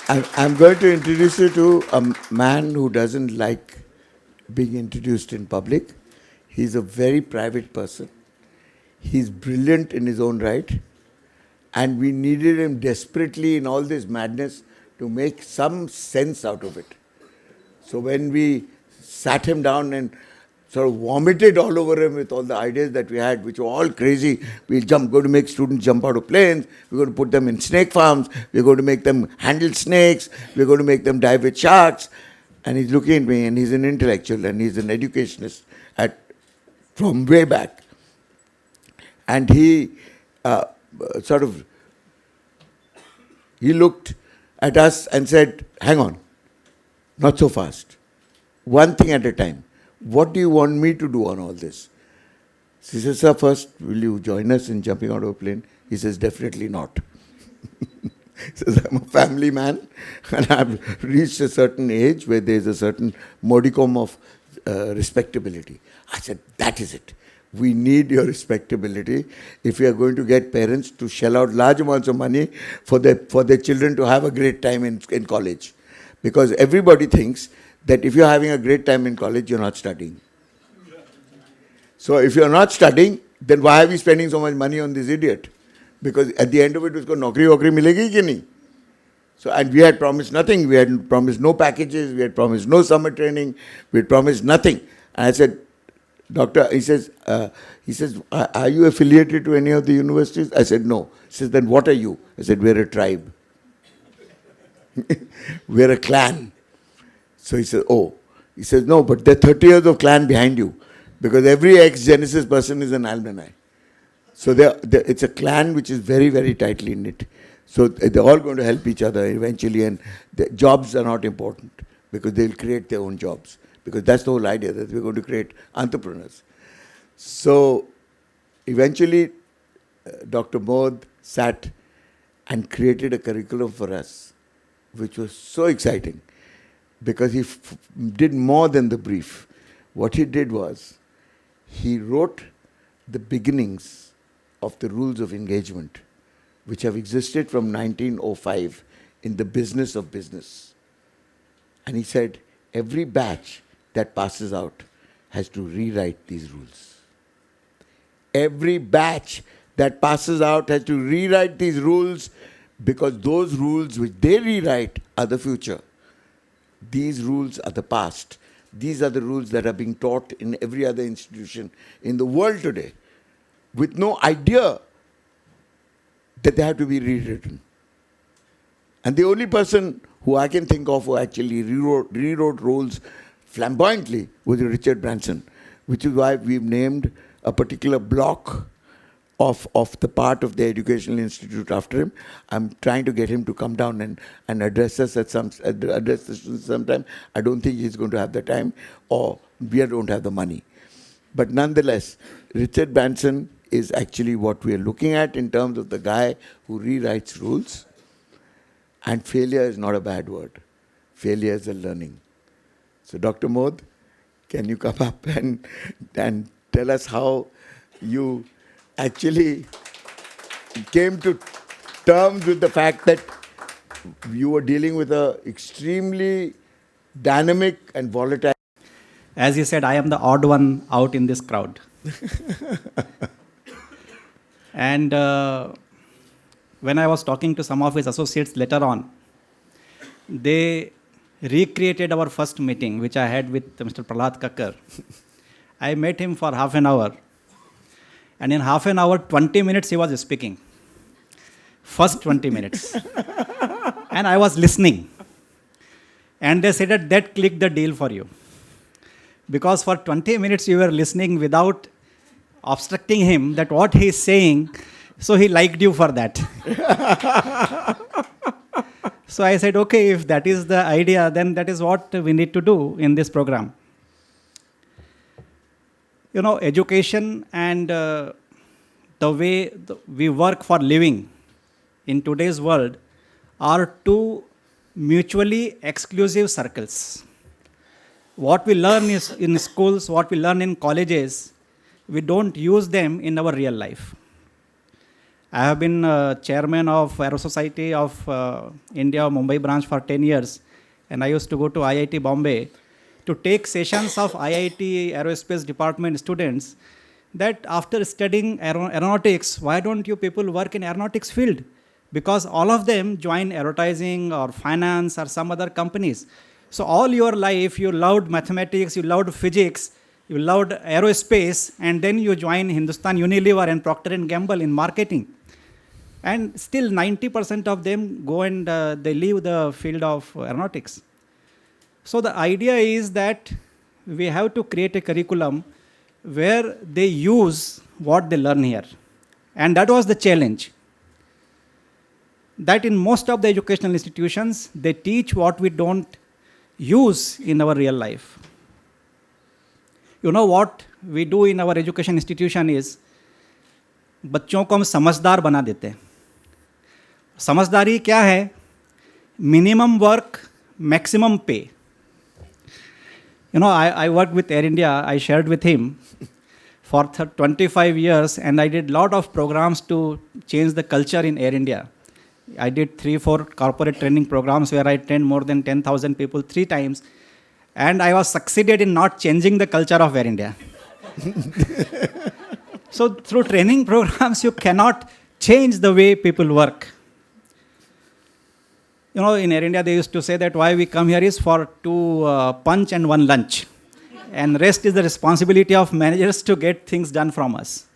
I'm going to introduce you to a man who doesn't like being introduced in public. He's a very private person. He's brilliant in his own right. And we needed him desperately in all this madness to make some sense out of it. So when we sat him down and sort of vomited all over him with all the ideas that we had, which were all crazy. We're going to make students jump out of planes. We're going to put them in snake farms. We're going to make them handle snakes. We're going to make them dive with sharks. And he's looking at me, and he's an intellectual, and he's an educationist from way back. And he he looked at us and said, hang on, not so fast. One thing at a time. What do you want me to do on all this? She says, sir, first, will you join us in jumping out of a plane? He says, definitely not. He says, I'm a family man, and I've reached a certain age where there's a certain modicum of respectability. I said, that is it. We need your respectability if we are going to get parents to shell out large amounts of money for their children to have a great time in college. Because everybody thinks that if you're having a great time in college, you're not studying. So if you're not studying, then why are we spending so much money on this idiot? Because at the end of it, usko naukri milegi ki nahi? So, and we had promised nothing. We had promised no packages. We had promised no summer training. We had promised nothing. And I said, doctor, he says, are you affiliated to any of the universities? I said, no. He says, then what are you? I said, we're a tribe. We're a clan. So he says, oh. He says, no, but there are 30 years of clan behind you. Because every ex-Genesis person is an alumni. So it's a clan which is very, very tightly knit. So they're all going to help each other eventually. And the jobs are not important because they'll create their own jobs. Because that's the whole idea, that we're going to create entrepreneurs. So eventually, Dr. Mod sat and created a curriculum for us, which was so exciting. Because he did more than the brief. What he did was, he wrote the beginnings of the rules of engagement, which have existed from 1905 in the business of business. And he said, every batch that passes out has to rewrite these rules. Every batch that passes out has to rewrite these rules, because those rules which they rewrite are the future. These rules are the past. These are the rules that are being taught in every other institution in the world today, with no idea that they have to be rewritten. And the only person who I can think of who actually rewrote rules flamboyantly was Richard Branson, which is why we've named a particular block of the part of the Educational Institute after him. I'm trying to get him to come down and address us address this sometime. I don't think he's going to have the time, or we don't have the money. But nonetheless, Richard Branson is actually what we are looking at in terms of the guy who rewrites rules. And failure is not a bad word. Failure is a learning. So Dr. Mod, can you come up and tell us how you actually came to terms with the fact that you were dealing with an extremely dynamic and volatile. As you said, I am the odd one out in this crowd. And when I was talking to some of his associates later on, they recreated our first meeting, which I had with Mr. Pralhad Kakar. I met him for half an hour. And in half an hour, 20 minutes he was speaking. First 20 minutes. And I was listening. And they said that clicked the deal for you. Because for 20 minutes you were listening without obstructing him, that what he is saying, so he liked you for that. So I said, okay, if that is the idea, then that is what we need to do in this program. You know, education and the way we work for living in today's world are two mutually exclusive circles. What we learn is in schools, what we learn in colleges, we don't use them in our real life. I have been chairman of Aero Society of India Mumbai branch for 10 years. And I used to go to IIT Bombay to take sessions of IIT Aerospace Department students that after studying aeronautics, why don't you people work in aeronautics field? Because all of them join advertising or finance or some other companies. So all your life, you loved mathematics, you loved physics, you loved aerospace, and then you join Hindustan Unilever and Procter & Gamble in marketing. And still 90% of them go and they leave the field of aeronautics. So the idea is that we have to create a curriculum where they use what they learn here. And that was the challenge. That in most of the educational institutions, they teach what we don't use in our real life. You know what we do in our education institution is, बच्चों को हम समझदार बना देते हैं. समझदारी क्या है? Minimum work, maximum pay. You know, I worked with Air India. I shared with him for 25 years, and I did a lot of programs to change the culture in Air India. I did 3-4 corporate training programs where I trained more than 10,000 people 3 times, and I was succeeded in not changing the culture of Air India. So through training programs, you cannot change the way people work. You know, in Air India, they used to say that why we come here is for 2 punch and 1 lunch. And rest is the responsibility of managers to get things done from us.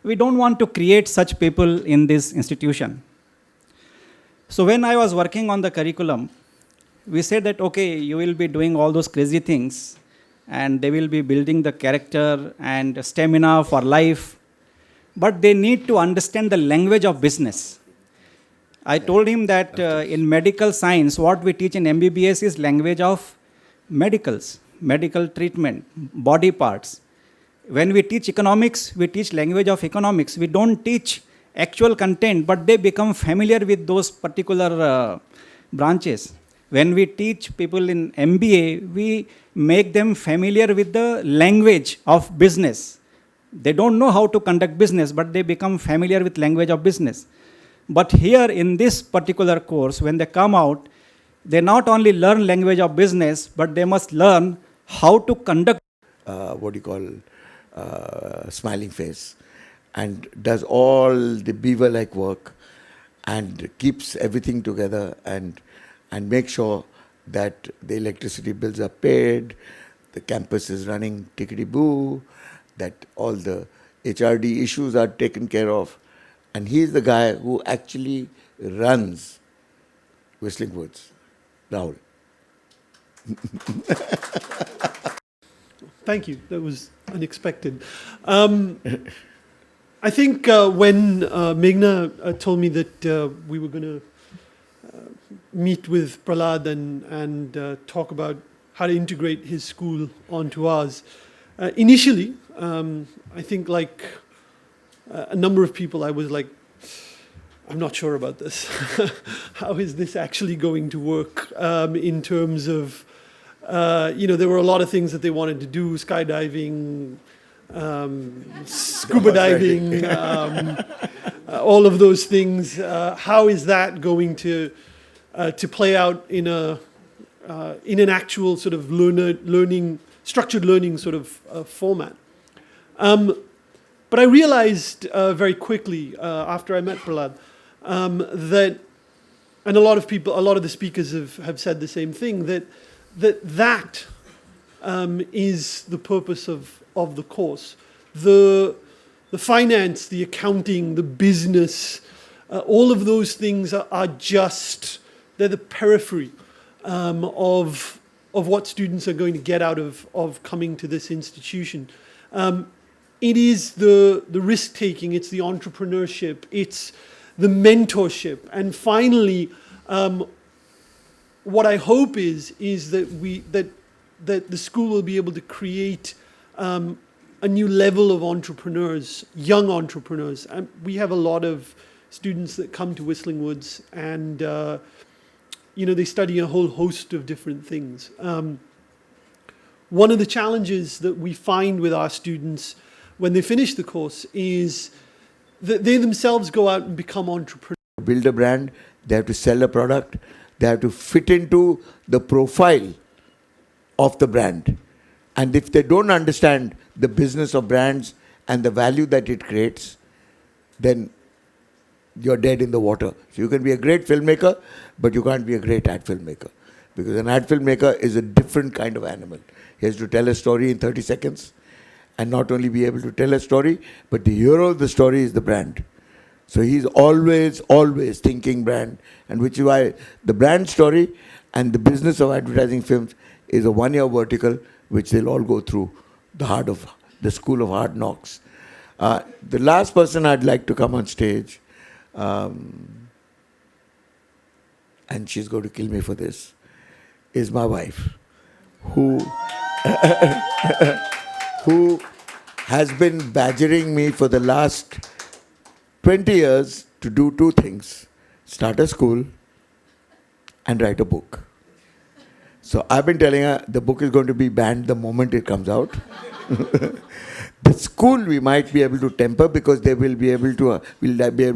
We don't want to create such people in this institution. So when I was working on the curriculum, we said that, okay, you will be doing all those crazy things, and they will be building the character and stamina for life, but they need to understand the language of business. I told him that in medical science, what we teach in MBBS is language of medicals, medical treatment, body parts. When we teach economics, we teach language of economics. We don't teach actual content, but they become familiar with those particular branches. When we teach people in MBA, we make them familiar with the language of business. They don't know how to conduct business, but they become familiar with language of business. But here in this particular course, when they come out, they not only learn language of business, but they must learn how to conduct. Smiling face, and does all the beaver-like work and keeps everything together and makes sure that the electricity bills are paid, the campus is running tickety-boo, that all the HRD issues are taken care of. And he's the guy who actually runs Whistling Woods. Rahul. Thank you. That was unexpected. I think when Meghna told me that we were going to meet with Pralhad and talk about how to integrate his school onto ours, initially, I think like a number of people, I was like, I'm not sure about this. How is this actually going to work in terms of, there were a lot of things that they wanted to do, skydiving, scuba diving, all of those things. How is that going to play out in an actual sort of structured learning sort of format? But I realized very quickly after I met Pralhad that, and a lot of the speakers have said the same thing, that is the purpose of the course. The finance, the accounting, the business, all of those things are just, they're the periphery of what students are going to get out of coming to this institution. It is the risk-taking, it's the entrepreneurship, it's the mentorship. And finally, what I hope is that the school will be able to create a new level of entrepreneurs, young entrepreneurs. And we have a lot of students that come to Whistling Woods and they study a whole host of different things. One of the challenges that we find with our students when they finish the course is they themselves go out and become entrepreneurs. Build a brand, they have to sell a product, they have to fit into the profile of the brand. And if they don't understand the business of brands and the value that it creates, then you're dead in the water. So you can be a great filmmaker, but you can't be a great ad filmmaker. Because an ad filmmaker is a different kind of animal. He has to tell a story in 30 seconds, and not only be able to tell a story, but the hero of the story is the brand. So he's always thinking brand, and which is why the brand story and the business of advertising films is a 1-year vertical, which they'll all go through the school of hard knocks. The last person I'd like to come on stage, and she's going to kill me for this, is my wife, who has been badgering me for the last 20 years to do two things: start a school and write a book. So I've been telling her the book is going to be banned the moment it comes out. The school we might be able to temper because they will be able to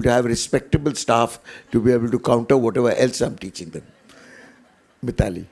have respectable staff to be able to counter whatever else I'm teaching them. Mitali.